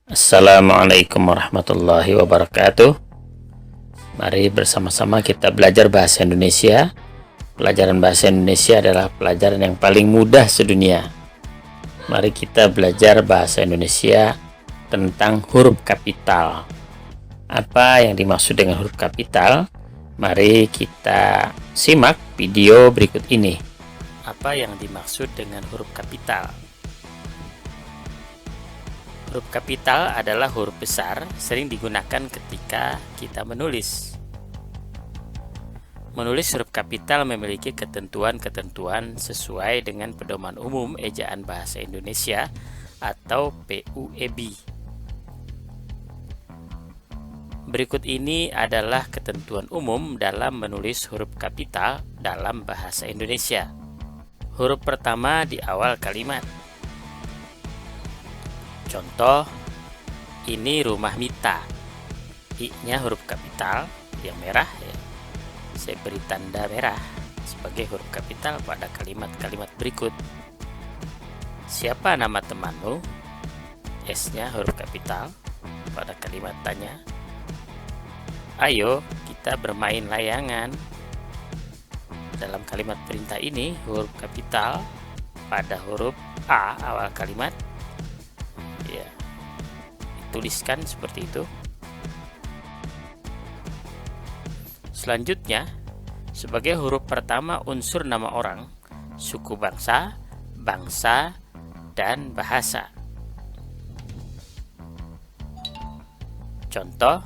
Assalamualaikum warahmatullahi wabarakatuh. Mari bersama-sama kita belajar bahasa Indonesia. Pelajaran bahasa Indonesia adalah pelajaran yang paling mudah sedunia. Mari kita belajar bahasa Indonesia tentang huruf kapital. Apa yang dimaksud dengan huruf kapital? Mari kita simak video berikut ini. Apa yang dimaksud dengan huruf kapital? Huruf kapital adalah huruf besar, sering digunakan ketika kita menulis. Menulis huruf kapital memiliki ketentuan-ketentuan sesuai dengan Pedoman Umum Ejaan Bahasa Indonesia atau PUEB. Berikut ini adalah ketentuan umum dalam menulis huruf kapital dalam bahasa Indonesia. Huruf pertama di awal kalimat. Contoh, ini rumah Mita. I-nya huruf kapital yang merah ya. Saya beri tanda merah sebagai huruf kapital pada kalimat-kalimat berikut. Siapa nama temanmu? S-nya huruf kapital pada kalimat tanya. Ayo kita bermain layangan. Dalam kalimat perintah ini huruf kapital pada huruf A awal kalimat. Ya, tuliskan seperti itu. Selanjutnya, sebagai huruf pertama unsur nama orang, suku bangsa, bangsa, dan bahasa. Contoh,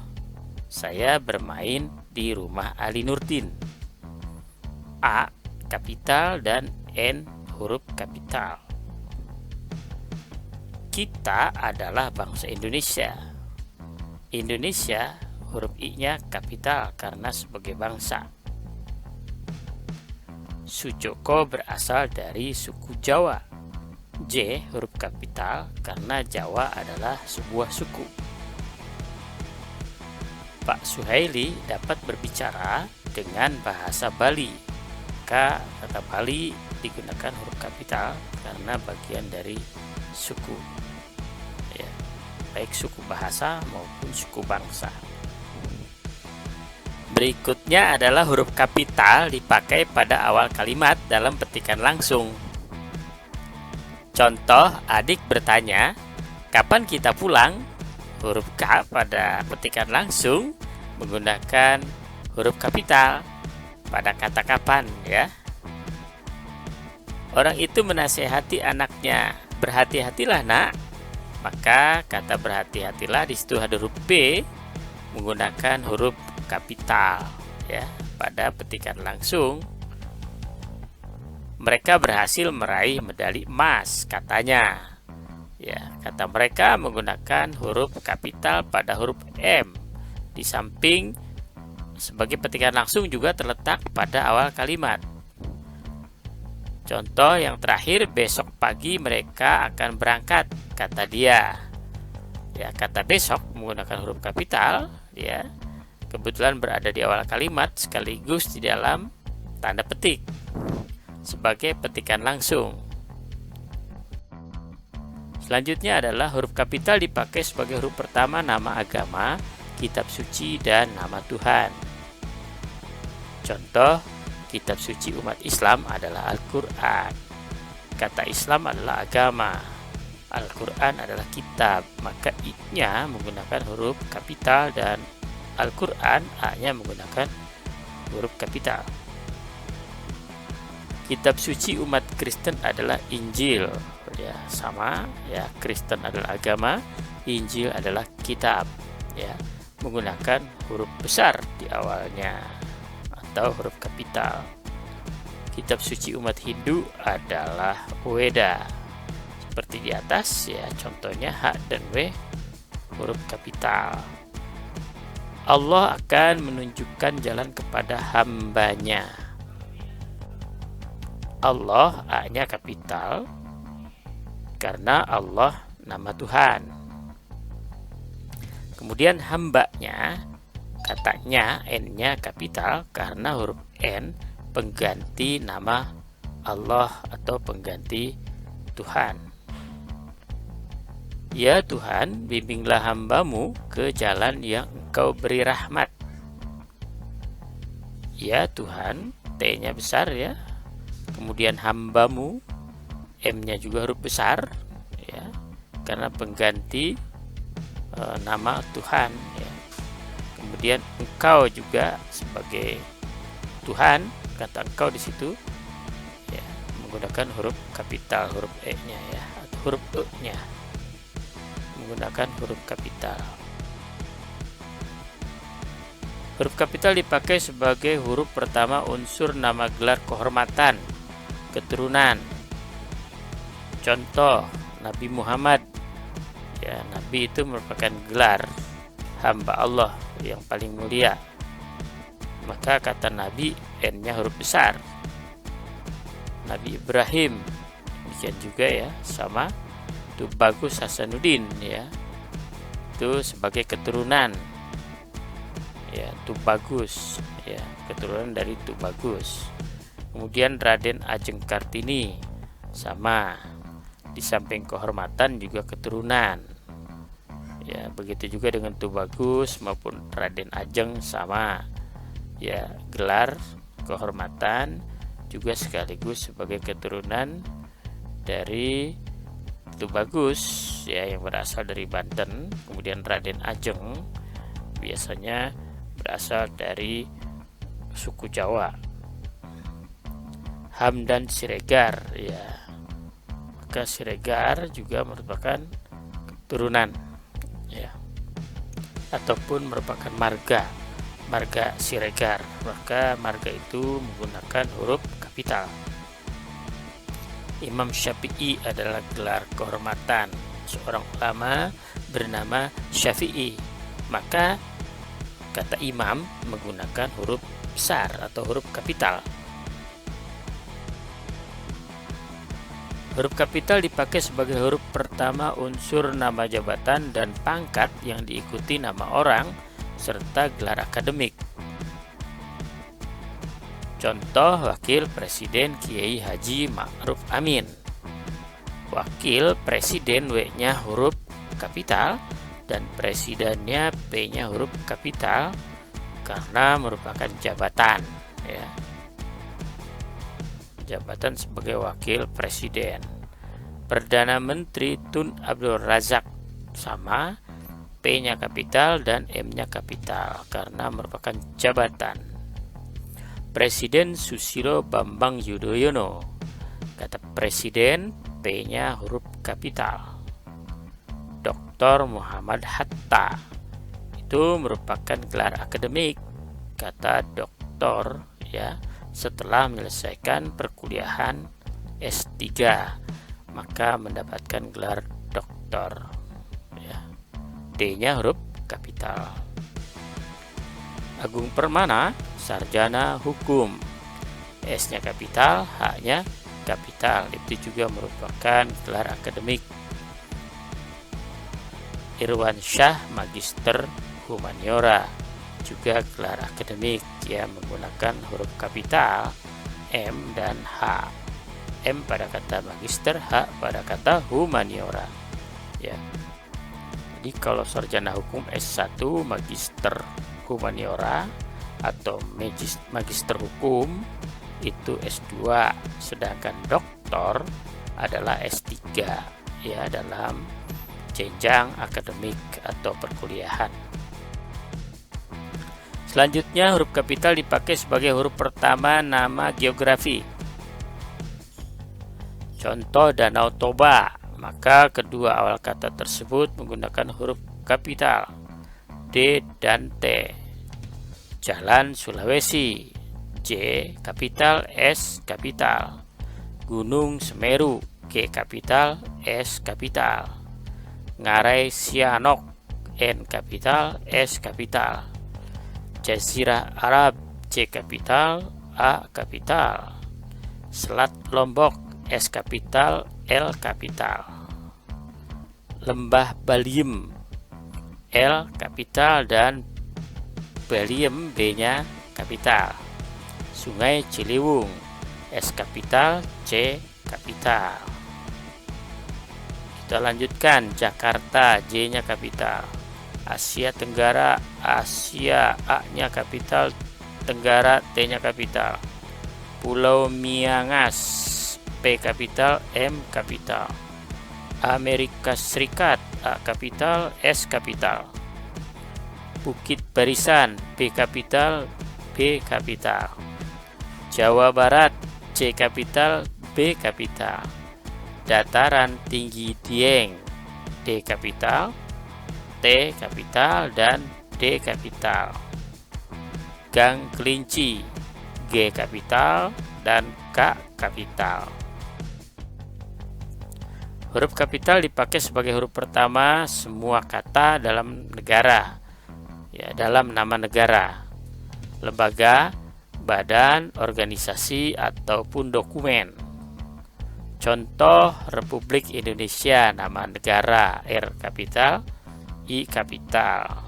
saya bermain di rumah Ali Nurdin. A kapital dan N huruf kapital. Kita adalah bangsa Indonesia. Indonesia huruf I-nya kapital karena sebagai bangsa. Sujoko berasal dari suku Jawa. J huruf kapital karena Jawa adalah sebuah suku. Pak Suhaili dapat berbicara dengan bahasa Bali. Kata Bali digunakan huruf kapital karena bagian dari suku. Baik suku bahasa maupun suku bangsa. Berikutnya adalah huruf kapital dipakai pada awal kalimat dalam petikan langsung. Contoh, adik bertanya, kapan kita pulang? Huruf K pada petikan langsung menggunakan huruf kapital pada kata kapan ya. Orang itu menasehati anaknya, berhati-hatilah nak. Maka kata berhati-hatilah di situ ada huruf B menggunakan huruf kapital ya pada petikan langsung. Mereka berhasil meraih medali emas katanya. Ya, kata mereka menggunakan huruf kapital pada huruf M. Di samping sebagai petikan langsung juga terletak pada awal kalimat. Contoh yang terakhir, besok pagi mereka akan berangkat, kata dia. Ya, kata besok menggunakan huruf kapital, ya, kebetulan berada di awal kalimat sekaligus di dalam tanda petik sebagai petikan langsung. Selanjutnya adalah huruf kapital dipakai sebagai huruf pertama nama agama, kitab suci, dan nama Tuhan. Contoh, kitab suci umat Islam adalah Al-Quran. Kata Islam adalah agama. Al-Quran adalah kitab. Maka I-nya menggunakan huruf kapital dan Al-Quran A-nya menggunakan huruf kapital. Kitab suci umat Kristen adalah Injil. Ya, sama ya, Kristen adalah agama, Injil adalah kitab. Ya, menggunakan huruf besar di awalnya atau huruf kapital. Kitab suci umat Hindu adalah Weda. Seperti di atas ya, contohnya H dan W huruf kapital. Allah akan menunjukkan jalan kepada hambanya. Allah A-nya kapital karena Allah nama Tuhan. Kemudian hambanya, katanya N-nya kapital karena huruf N pengganti nama Allah atau pengganti Tuhan. Ya Tuhan, bimbinglah hambamu ke jalan yang Engkau beri rahmat. Ya Tuhan, T-nya besar ya. Kemudian hambamu, M-nya juga huruf besar ya, karena pengganti nama Tuhan ya. Kemudian Engkau juga sebagai Tuhan, kata Engkau di situ ya, menggunakan huruf kapital, huruf E-nya ya, atau huruf E-nya menggunakan huruf kapital. Huruf kapital dipakai sebagai huruf pertama unsur nama gelar kehormatan, keturunan. Contoh, Nabi Muhammad. Ya, Nabi itu merupakan gelar hamba Allah yang paling mulia. Maka kata Nabi, N-nya huruf besar. Nabi Ibrahim, demikian juga ya, sama Tubagus Hasanuddin ya, itu sebagai keturunan ya, Tubagus ya, keturunan dari Tubagus. Kemudian Raden Ajeng Kartini, sama, di samping kehormatan juga keturunan ya. Begitu juga dengan Tubagus maupun Raden Ajeng, sama ya, gelar kehormatan juga sekaligus sebagai keturunan dari Tubagus ya, yang berasal dari Banten. Kemudian Raden Ajeng biasanya berasal dari suku Jawa. Hamdan Siregar ya, maka Siregar juga merupakan keturunan ya, ataupun merupakan marga Siregar. Maka marga itu menggunakan huruf kapital. Imam Syafi'i adalah gelar kehormatan seorang ulama bernama Syafi'i. Maka kata imam menggunakan huruf besar atau huruf kapital. Huruf kapital dipakai sebagai huruf pertama unsur nama jabatan dan pangkat yang diikuti nama orang serta gelar akademik. Contoh, Wakil Presiden Kiai Haji Ma'ruf Amin. Wakil Presiden W-nya huruf kapital dan presidennya P-nya huruf kapital karena merupakan jabatan ya. Jabatan sebagai Wakil Presiden. Perdana Menteri Tun Abdul Razak, sama, P-nya kapital dan M-nya kapital karena merupakan jabatan. Presiden Susilo Bambang Yudhoyono, kata presiden, P-nya huruf kapital. Dr. Muhammad Hatta, itu merupakan gelar akademik, kata doktor ya, setelah menyelesaikan perkuliahan S3 maka mendapatkan gelar doktor ya. D-nya huruf kapital. Agung Permana, sarjana hukum, S-nya kapital, H-nya kapital, itu juga merupakan gelar akademik. Irwan Syah, magister humaniora, juga gelar akademik ya, menggunakan huruf kapital M dan H. M pada kata magister, H pada kata humaniora ya. Jadi kalau sarjana hukum S1, magister humaniora atau magister hukum itu S2, sedangkan doktor adalah S3 ya, dalam jenjang akademik atau perkuliahan. Selanjutnya, huruf kapital dipakai sebagai huruf pertama nama geografi. Contoh, Danau Toba, maka kedua awal kata tersebut menggunakan huruf kapital, D dan T. Jalan Sulawesi, J kapital, S kapital. Gunung Semeru, G kapital, S kapital. Ngarai Sianok, N kapital, S kapital. Jazirah Arab, J kapital, A kapital. Selat Lombok, S kapital, L kapital. Lembah Baliem, L kapital, dan Baliem, B-nya kapital. Sungai Ciliwung, S kapital, C kapital. Kita lanjutkan, Jakarta, J-nya kapital. Asia Tenggara, Asia, A-nya kapital, Tenggara, T-nya kapital. Pulau Miangas, P kapital, M kapital. Amerika Serikat, A kapital, S kapital. Bukit Barisan, B kapital, B kapital. Jawa Barat, C kapital, B kapital. Dataran tinggi Dieng, D kapital, T kapital, dan D kapital. Gang Kelinci, G kapital dan K kapital. Huruf kapital dipakai sebagai huruf pertama semua kata dalam negara, ya, dalam nama negara, lembaga, badan, organisasi, ataupun dokumen. Contoh, Republik Indonesia, nama negara, R kapital, I kapital.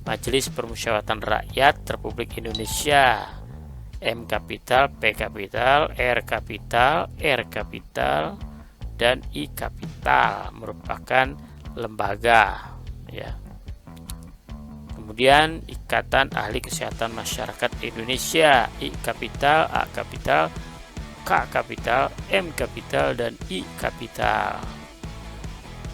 Majelis Permusyawaratan Rakyat Republik Indonesia, M kapital, P kapital, R kapital, R kapital, dan I kapital, merupakan lembaga, ya. Kemudian Ikatan Ahli Kesehatan Masyarakat Indonesia, I kapital, A kapital, K kapital, M kapital, dan I kapital.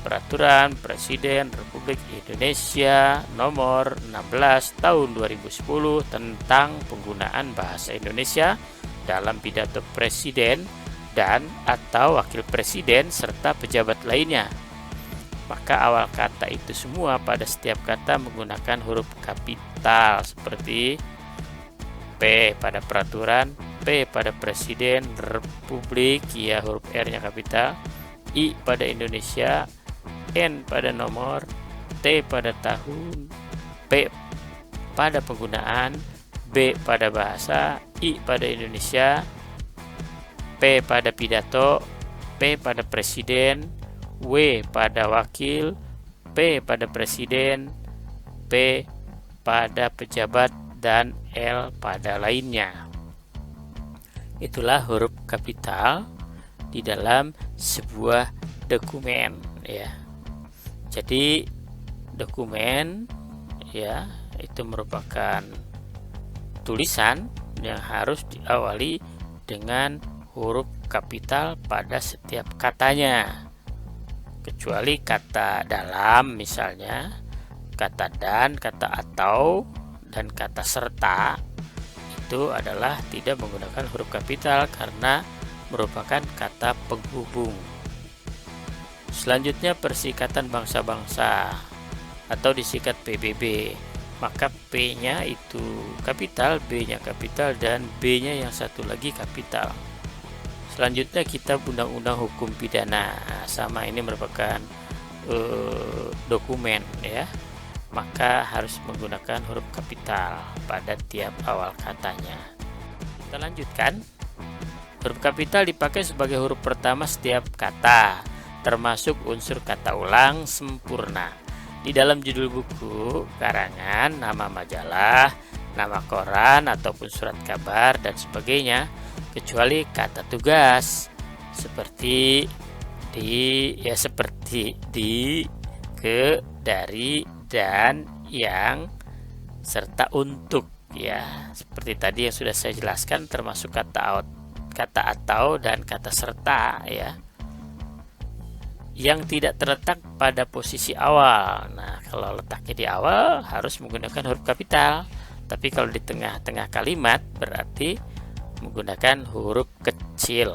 Peraturan Presiden Republik Indonesia Nomor 16 Tahun 2010 tentang penggunaan bahasa Indonesia dalam pidato Presiden dan atau Wakil Presiden serta pejabat lainnya. Maka awal kata itu semua pada setiap kata menggunakan huruf kapital seperti P pada peraturan, P pada Presiden Republik, ya huruf R-nya kapital, I pada Indonesia, N pada nomor, T pada tahun, P pada penggunaan, B pada bahasa, I pada Indonesia, P pada pidato, P pada presiden, W pada wakil, P pada presiden, P pada pejabat, dan L pada lainnya. Itulah huruf kapital di dalam sebuah dokumen, ya. Jadi dokumen, ya, itu merupakan tulisan yang harus diawali dengan huruf kapital pada setiap katanya. Kecuali kata dalam, misalnya kata dan, kata atau, dan kata serta, itu adalah tidak menggunakan huruf kapital karena merupakan kata penghubung. Selanjutnya Perserikatan Bangsa-Bangsa atau disingkat PBB, maka P-nya itu kapital, B-nya kapital, dan B-nya yang satu lagi kapital. Selanjutnya Kitab Undang-Undang Hukum Pidana, sama ini merupakan dokumen, ya, maka harus menggunakan huruf kapital pada tiap awal katanya. Kita lanjutkan. Huruf kapital dipakai sebagai huruf pertama setiap kata, termasuk unsur kata ulang sempurna. Di dalam judul buku, karangan, nama majalah, nama koran ataupun surat kabar dan sebagainya, kecuali kata tugas seperti di, ya, seperti di, ke, dari, dan, yang, serta untuk, ya, seperti tadi yang sudah saya jelaskan, termasuk kata atau dan kata serta, ya, yang tidak terletak pada posisi awal. Nah, kalau letaknya di awal harus menggunakan huruf kapital, tapi kalau di tengah-tengah kalimat berarti menggunakan huruf kecil.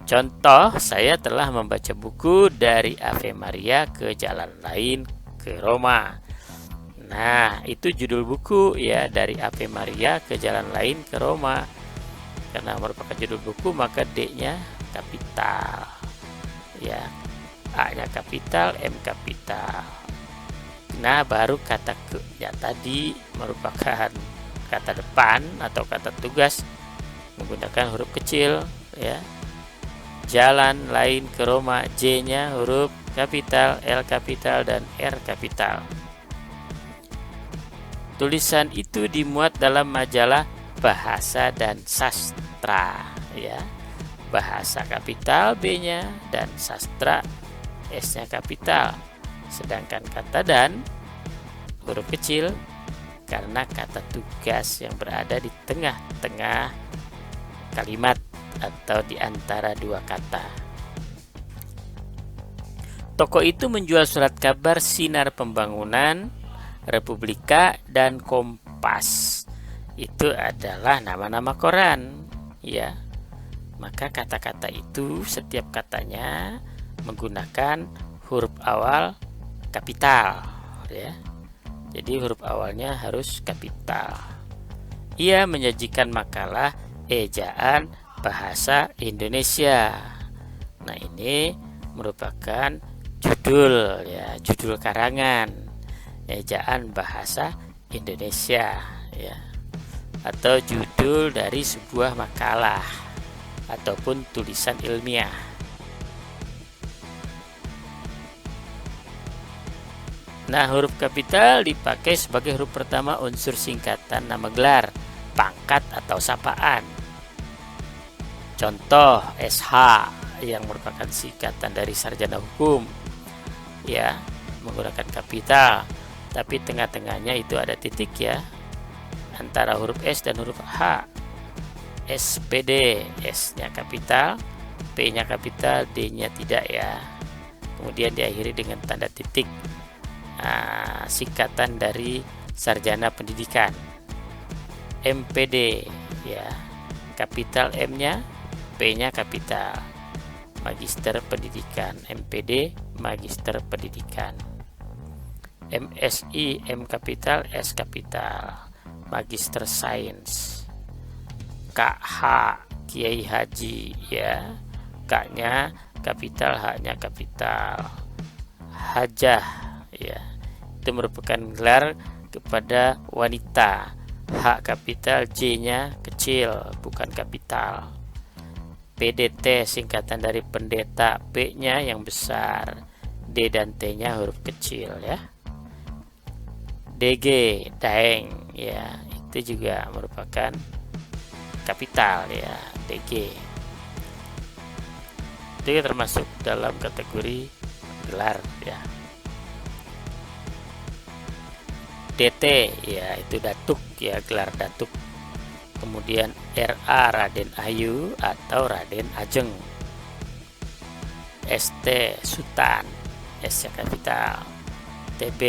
Contoh, saya telah membaca buku Dari Ave Maria ke Jalan Lain ke Roma. Nah, itu judul buku, ya, Dari Ave Maria ke Jalan Lain ke Roma. Karena merupakan judul buku, maka D-nya kapital, ya, A-nya kapital, M kapital. Nah, baru kata ke, ya, tadi merupakan kata depan atau kata tugas menggunakan huruf kecil, ya. Jalan lain ke Roma, J-nya huruf kapital, L kapital, dan R kapital. Tulisan itu dimuat dalam majalah Bahasa dan Sastra, ya. bahasa kapital B-nya, dan sastra S-nya kapital. Sedangkan kata dan huruf kecil karena kata tugas yang berada di tengah-tengah kalimat atau di antara dua kata. Toko itu menjual surat kabar Sinar Pembangunan, Republika, dan Kompas. Itu adalah nama-nama koran, ya. Maka kata-kata itu setiap katanya menggunakan huruf awal kapital, ya. Jadi huruf awalnya harus kapital. Ia menyajikan makalah ejaan bahasa Indonesia. Nah, ini merupakan judul, ya, judul karangan ejaan bahasa Indonesia, ya, atau judul dari sebuah makalah ataupun tulisan ilmiah. Nah, huruf kapital dipakai sebagai huruf pertama unsur singkatan nama gelar, pangkat atau sapaan. Contoh SH yang merupakan singkatan dari sarjana hukum, ya, menggunakan kapital, tapi tengah-tengahnya itu ada titik, ya, antara huruf S dan huruf H. SPD, S-nya kapital, P-nya kapital, D-nya tidak, ya. Kemudian diakhiri dengan tanda titik, singkatan dari sarjana pendidikan. MPD, ya, kapital M-nya, P-nya kapital, magister pendidikan. MPD, magister pendidikan. MSI, M kapital, S kapital, magister sains. KH, Kiai Haji, ya, K-nya kapital, H-nya kapital. Hajah, ya, itu merupakan gelar kepada wanita. H kapital, J-nya kecil, bukan kapital. PDT singkatan dari pendeta, P-nya yang besar, D dan T-nya huruf kecil, ya. DG, Daeng, ya, itu juga merupakan kapital, ya, DG. Itu termasuk dalam kategori gelar, ya. DT, ya, itu datuk, ya, gelar datuk. Kemudian RA, Raden Ayu atau Raden Ajeng. ST, Sultan, S-nya kapital. TB,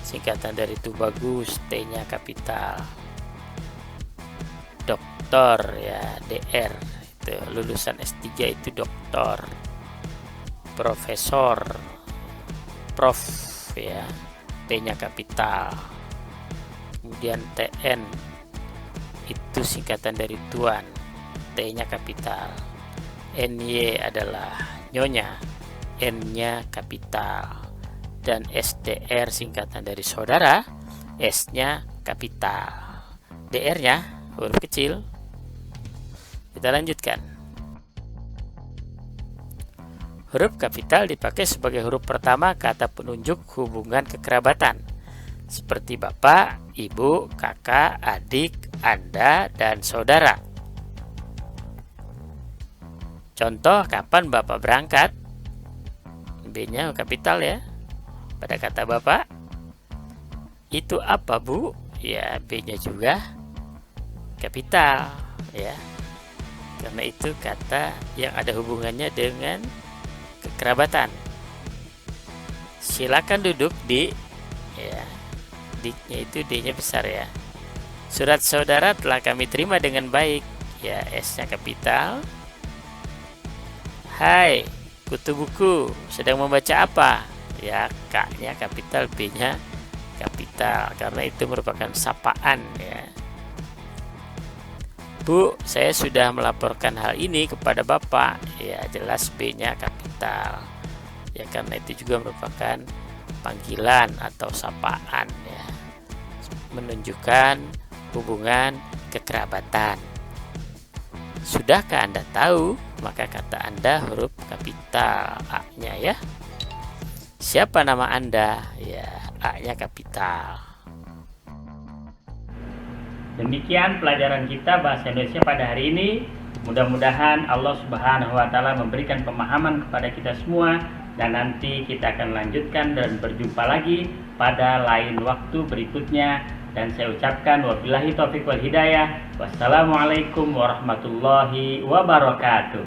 singkatan dari Tubagus, T-nya kapital. Doktor, ya, DR, itu lulusan S3 itu doktor. Profesor, Prof, ya, T-nya kapital. Kemudian TN, itu singkatan dari tuan, T-nya kapital. NY adalah nyonya, N-nya kapital. Dan SDR singkatan dari saudara, S-nya kapital, DR-nya huruf kecil. Kita lanjutkan. Huruf kapital dipakai sebagai huruf pertama kata penunjuk hubungan kekerabatan, seperti bapak, ibu, kakak, adik, Anda, dan saudara. Contoh, kapan bapak berangkat? B-nya kapital, ya, pada kata bapak. Itu apa, Bu? Ya, B-nya juga kapital, ya, karena itu kata yang ada hubungannya dengan kekerabatan. Silakan duduk, Dik, ya, Diknya itu D-nya besar, ya. Surat saudara telah kami terima dengan baik, ya, S-nya kapital. Hai, kutu buku, sedang membaca apa? Ya, K-nya kapital, B-nya kapital, karena itu merupakan sapaan, ya. Bu, saya sudah melaporkan hal ini kepada Bapak, ya, jelas B-nya kapital, ya, karena itu juga merupakan panggilan atau sapaan, ya, menunjukkan hubungan kekerabatan. Sudahkah Anda tahu? Maka kata Anda huruf kapital, A-nya, ya. Siapa nama Anda? Ya, A-nya kapital. Demikian pelajaran kita bahasa Indonesia pada hari ini. Mudah-mudahan Allah Subhanahu wa taala memberikan pemahaman kepada kita semua, dan nanti kita akan lanjutkan dan berjumpa lagi pada lain waktu berikutnya. Dan saya ucapkan wabillahi taufiq wal hidayah. Wassalamualaikum warahmatullahi wabarakatuh.